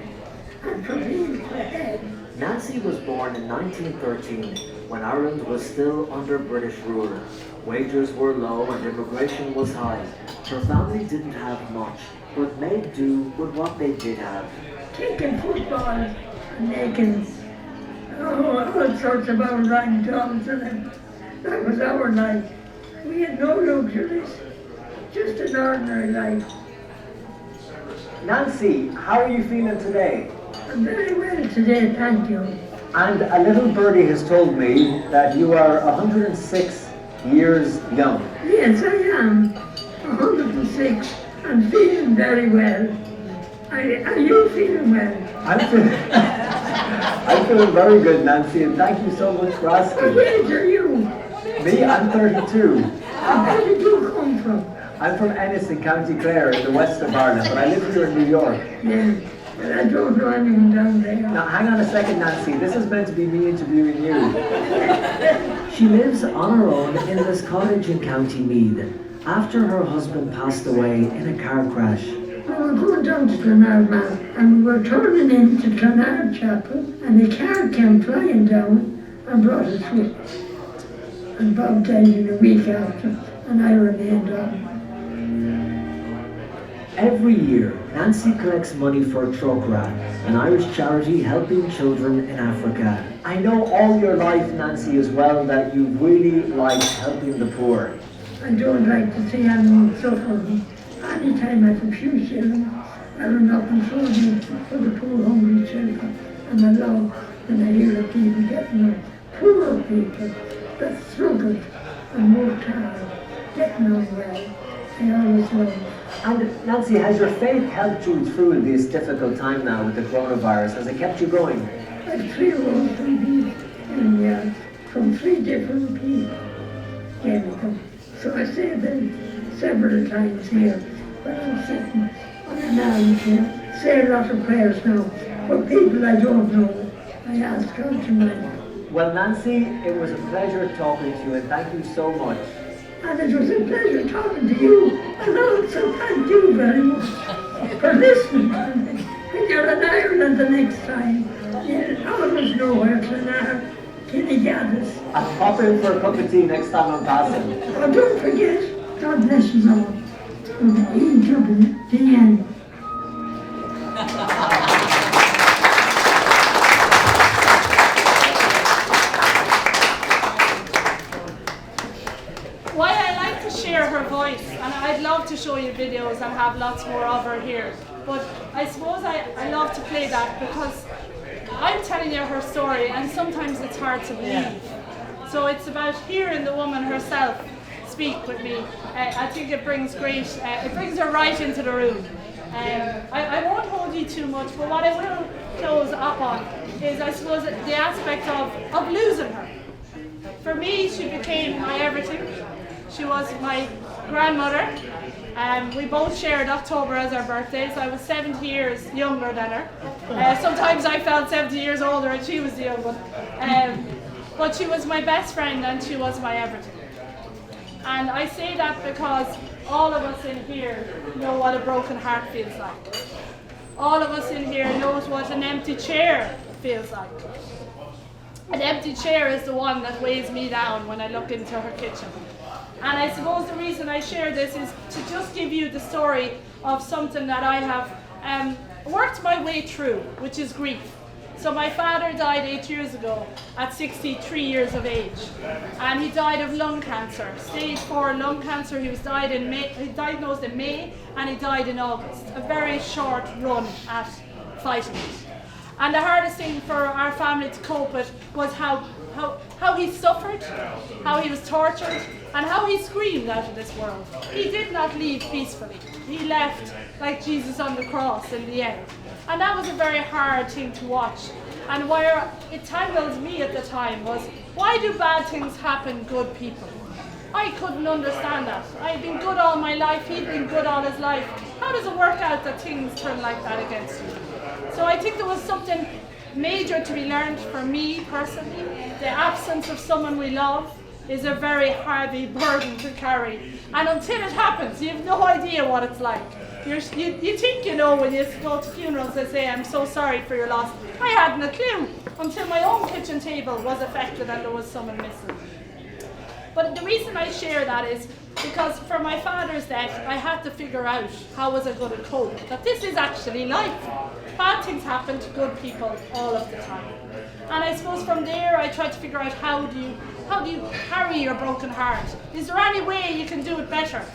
and from heel to head. Nancy was born in 1913 when Ireland was still under British rule. Wages were low and immigration was high. Her family didn't have much, but made do with what they did have. Taking football and making all sorts of outlying jobs, and that was our life. We had no luxuries, just an ordinary life. Nancy, how are you feeling today? I'm very well today, thank you. And a little birdie has told me that you are 106 years young. Yes, I am 106 and feeling very well. Are you feeling well? I'm feeling very good, Nancy, and thank you so much for What asking. age are you? Me, I'm 32. Where did you come from? I'm from Ennis in County Clare in the west of Ireland, but I live here in New York. Yes, but I don't know anyone down there. Now, hang on a second, Nancy. This is meant to be me interviewing you. She lives on her own in this cottage in County Meath after her husband passed away in a car crash. We were going down to Clonard, man, and we were turning into Clonard Chapel, and the car came flying down and brought us with us. And Bob died in a week after, and I remained on. Every year, Nancy collects money for Coghlan, an Irish charity helping children in Africa. I know all your life, Nancy, as well, that you really like helping the poor. I don't like to see anyone suffering. Anytime I have a few shillings, I run up and throw them for the poor hungry children. And I love when I hear of people getting up, poor people that struggled and worked hard, getting on well. I always love. And Nancy, has your faith helped you through this difficult time now with the coronavirus? Has it kept you going? I have 3 rolls from these in from 3 different people gave me them. So I say them several times here when I'm sitting on And I say a lot of prayers now for people I don't know. I ask God tonight. Well, Nancy, it was a pleasure talking to you, and thank you so much. And it was a pleasure talking to you. And also thank you very much for listening to me. When you're in Ireland the next time, you always know where Clonard, Killigaddis. I'll pop in for a cup of tea next time I'm passing. Oh, don't forget, God bless you all. From EWDN. Why I like to share her voice, and I'd love to show you videos and have lots more of her here. But I suppose I love to play that because I'm telling you her story, and sometimes it's hard to believe. So it's about hearing the woman herself speak with me. I think it brings it brings her right into the room. I won't hold you too much, but what I will close up on is, I suppose, the aspect of losing her. For me, she became my everything. She was my grandmother. We both shared October as our birthdays. I was 70 years younger than her. Sometimes I felt 70 years older and she was the young one. But she was my best friend and she was my everything. And I say that because all of us in here know what a broken heart feels like. All of us in here knows what an empty chair feels like. An empty chair is the one that weighs me down when I look into her kitchen. And I suppose the reason I share this is to just give you the story of something that I have worked my way through, which is grief. So my father died 8 years ago at 63 years of age, and he died of lung cancer, stage 4 lung cancer. He was diagnosed in May, and he died in August. A very short run at fighting it. And the hardest thing for our family to cope with was how he suffered, how he was tortured, and how he screamed out of this world. He did not leave peacefully. He left like Jesus on the cross in the end. And that was a very hard thing to watch. And where it tangled me at the time was, why do bad things happen to good people? I couldn't understand that. I'd been good all my life, he'd been good all his life. How does it work out that things turn like that against you? So I think there was something major to be learned for me personally. The absence of someone we love is a very heavy burden to carry. And until it happens, you have no idea what it's like. You think you know when you go to funerals, they say, I'm so sorry for your loss. I hadn't a clue until my own kitchen table was affected and there was someone missing. But the reason I share that is because for my father's death, I had to figure out how was I going to cope. That this is actually life. Bad things happen to good people all of the time. And I suppose from there, I tried to figure out how do you carry your broken heart? Is there any way you can do it better?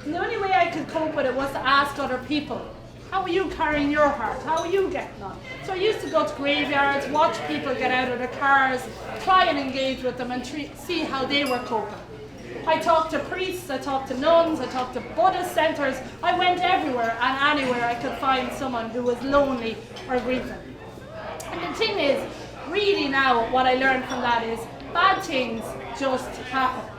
And the only way I could cope with it was to ask other people, how are you carrying your heart? How are you getting on? So I used to go to graveyards, watch people get out of their cars, try and engage with them and see how they were coping. I talked to priests, I talked to nuns, I talked to Buddhist centres. I went everywhere and anywhere I could find someone who was lonely or grieving. And the thing is, really now what I learned from that is bad things just happen.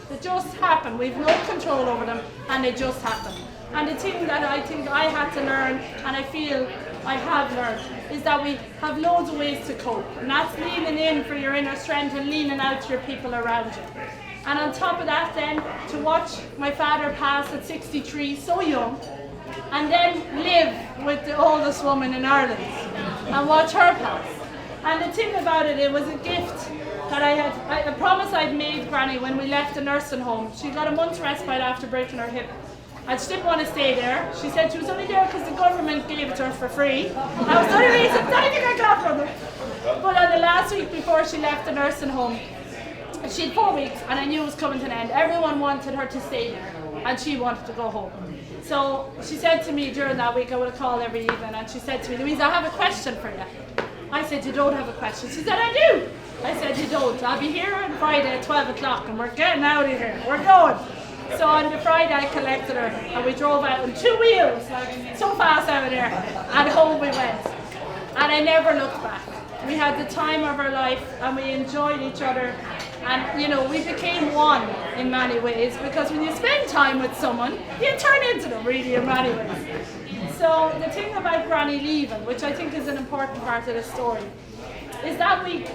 They just happen. We've no control over them and they just happen. And the thing that I think I had to learn, and I feel I have learned, is that we have loads of ways to cope. And that's leaning in for your inner strength and leaning out to your people around you. And on top of that then, to watch my father pass at 63, so young, and then live with the oldest woman in Ireland and watch her pass. And the thing about it, it was a gift that I promise I'd made Granny when we left the nursing home. She got a month's respite after breaking her hip. And she didn't want to stay there. She said she was only there because the government gave it to her for free. That was the only reason, anything I got from them. But on the last week before she left the nursing home, she had 4 weeks and I knew it was coming to an end. Everyone wanted her to stay there and she wanted to go home. So she said to me during that week, I would have called every evening, and she said to me, Louise, I have a question for you. I said, you don't have a question? She said, I do. I said, you don't. I'll be here on Friday at 12 o'clock and we're getting out of here. We're going. So on the Friday I collected her and we drove out on 2 wheels, like so fast out of there, and home we went. And I never looked back. We had the time of our life and we enjoyed each other, and you know, we became one in many ways, because when you spend time with someone, you turn into them really in many ways. So the thing about Granny leaving, which I think is an important part of the story, is that week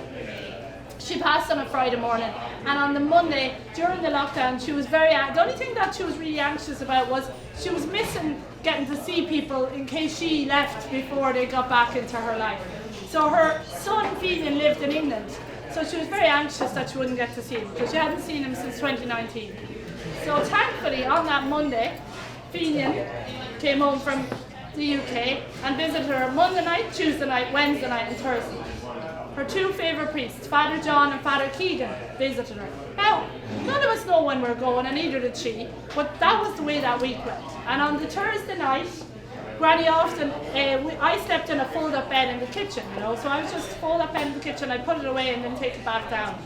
she passed on a Friday morning, and on the Monday during the lockdown she was the only thing that she was really anxious about was she was missing getting to see people in case she left before they got back into her life. So her son Fenian lived in England, so she was very anxious that she wouldn't get to see him because she hadn't seen him since 2019. So thankfully on that Monday, Fenian came home from the UK and visited her Monday night, Tuesday night, Wednesday night and Thursday. Her two favourite priests, Father John and Father Coghlan, visited her. Now, none of us know when we're going, and neither did she, but that was the way that week went. And on the Thursday night, Granny often, I slept in a fold-up bed in the kitchen, you know, so I was just fold up bed in the kitchen, I'd put it away and then take it back down.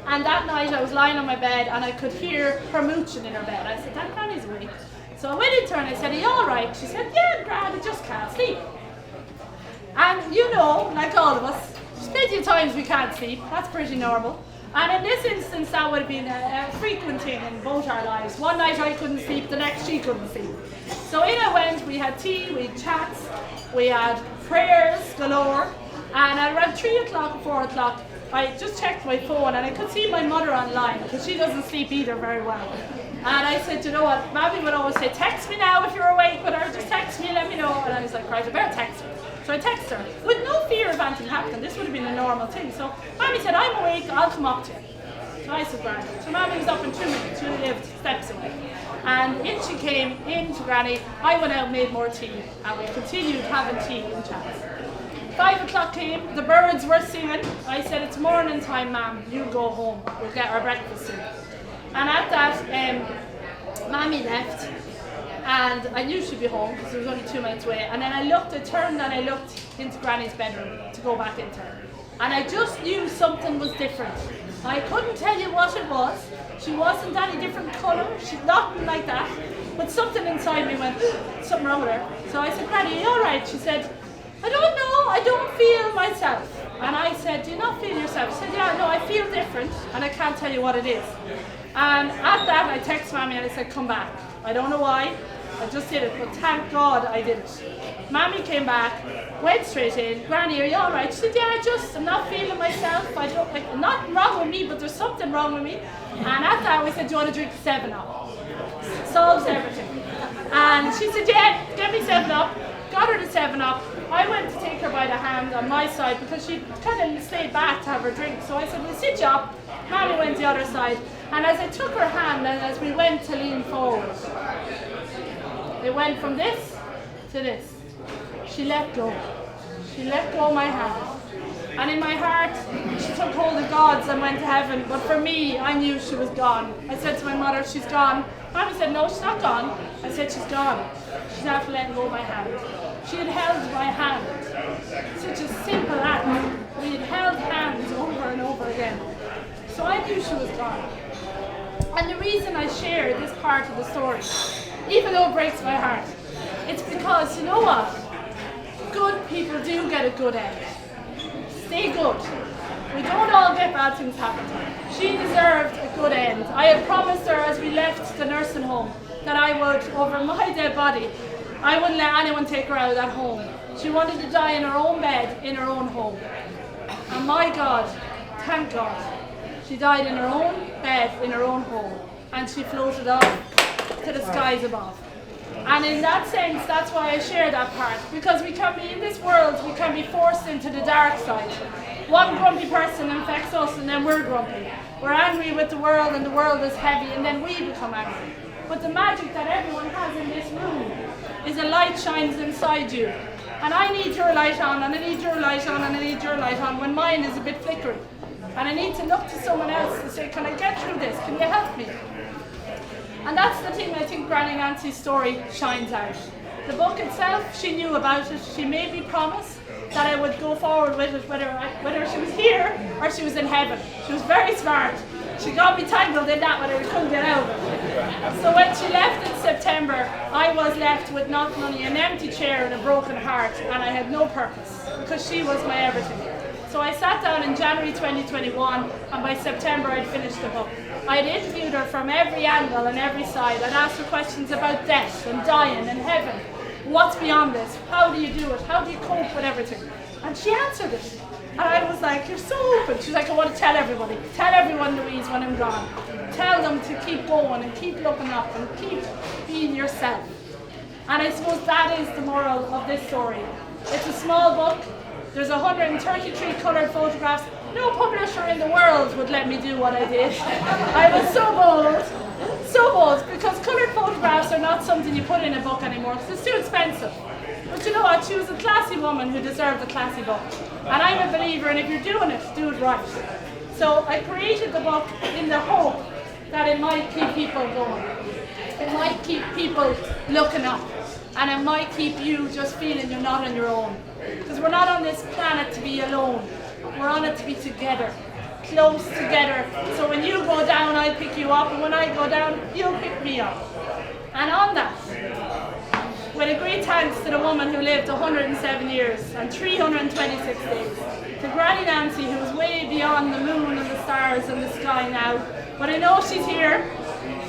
And that night I was lying on my bed and I could hear her mooching in her bed. I said, that Granny's awake. So I went into her and I said, are you alright? She said, yeah, Gran, I just can't sleep. And you know, like all of us, there's plenty of times we can't sleep. That's pretty normal. And in this instance, that would have been a frequent thing in both our lives. One night I couldn't sleep, the next she couldn't sleep. So in I went, we had tea, we had chats, we had prayers galore. And at around 3 o'clock or 4 o'clock, I just checked my phone and I could see my mother online because she doesn't sleep either very well. And I said, you know what, Mammy would always say, text me now if you're awake, but just text me and let me know. And I was like, right, I better text her. So I texted her with no fear of anything happening. This would have been a normal thing. So Mammy said, I'm awake, I'll come up to you. So I said, Granny. So Mammy was up in 2 minutes, she lived steps away. And in she came, into Granny, I went out and made more tea, and we continued having tea and chats. 5 o'clock came, the birds were singing. I said, it's morning time, Ma'am, you go home, we'll get our breakfast soon. And at that, Mammy left, and I knew she'd be home because it was only 2 minutes away. And then I turned and I looked into Granny's bedroom to go back into her. And I just knew something was different. I couldn't tell you what it was. She wasn't any different colour, she's nothing like that. But something inside me went, something wrong with her. So I said, Granny, are you alright? She said, I don't know, I don't feel myself. And I said, do you not feel yourself? She said, yeah, no, I feel different and I can't tell you what it is. And at that I texted Mammy and I said, come back. I don't know why, I just did it, but thank God I did it. Mammy came back, went straight in. Granny, are you alright? She said, yeah, I'm not feeling myself. Nothing wrong with me, but there's something wrong with me. And at that we said, do you want to drink 7-Up? Solves everything. And she said, yeah, get me 7-Up. Got her the 7-Up. I went to take her by the hand on my side because she kind of stayed back to have her drink. So I said, well, sit you up. Mammy went the other side. And as I took her hand and as we went to lean forward, it went from this to this. She let go. She let go of my hand. And in my heart, she took hold of God's and went to heaven. But for me, I knew she was gone. I said to my mother, she's gone. Mommy said, no, she's not gone. I said, she's gone. She's after letting go of my hand. She had held my hand. Such a simple act. We had held hands over and over again. So I knew she was gone. And the reason I share this part of the story, even though it breaks my heart, it's because, you know what? Good people do get a good end. Stay good. We don't all get bad things happen to her. She deserved a good end. I had promised her as we left the nursing home that I would, over my dead body, I wouldn't let anyone take her out of that home. She wanted to die in her own bed, in her own home. And my God, thank God, she died in her own bed, in her own home. And she floated off to the skies above. And in that sense, that's why I share that part. Because we can be, in this world, we can be forced into the dark side. One grumpy person infects us and then we're grumpy. We're angry with the world and the world is heavy and then we become angry. But the magic that everyone has in this room is a light shines inside you. And I need your light on, and I need your light on, and I need your light on when mine is a bit flickering. And I need to look to someone else and say, can I get through this? Can you help me? And that's the thing I think Granny Nancy's story shines out. The book itself, she knew about it. She made me promise that I would go forward with it, whether she was here or she was in heaven. She was very smart. She got me tangled in that, whether I couldn't get out of it. So when she left in September, I was left with not only an empty chair and a broken heart, and I had no purpose, because she was my everything. So I sat down in January 2021, and by September I'd finished the book. I'd interviewed her from every angle and every side. I'd asked her questions about death and dying and heaven. what's beyond this? How do you do it? How do you cope with everything? And she answered it. And I was like, you're so open. She's like, I want to tell everybody. Tell everyone, Louise, when I'm gone. Tell them to keep going and keep looking up and keep being yourself. And I suppose that is the moral of this story. It's a small book. There's 133 coloured photographs. No publisher in the world would let me do what I did. I was so bold, because coloured photographs are not something you put in a book anymore because it's too expensive. But you know what? She was a classy woman who deserved a classy book. And I'm a believer in if you're doing it, do it right. So I created the book in the hope that it might keep people going. It might keep people looking up. And it might keep you just feeling you're not on your own. Because we're not on this planet to be alone. We're on it to be together, close together. So when you go down, I'll pick you up. And when I go down, you'll pick me up. And on that, with a great thanks to the woman who lived 107 years and 326 days, to Granny Nancy, who's way beyond the moon and the stars and the sky now. But I know she's here,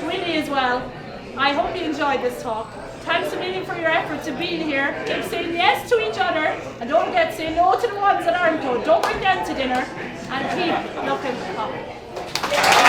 Winnie as well. I hope you enjoyed this talk. Thanks a million for your effort to be here. Keep saying yes to each other and don't forget to say no to the ones that aren't good. Don't bring them to dinner and keep looking up.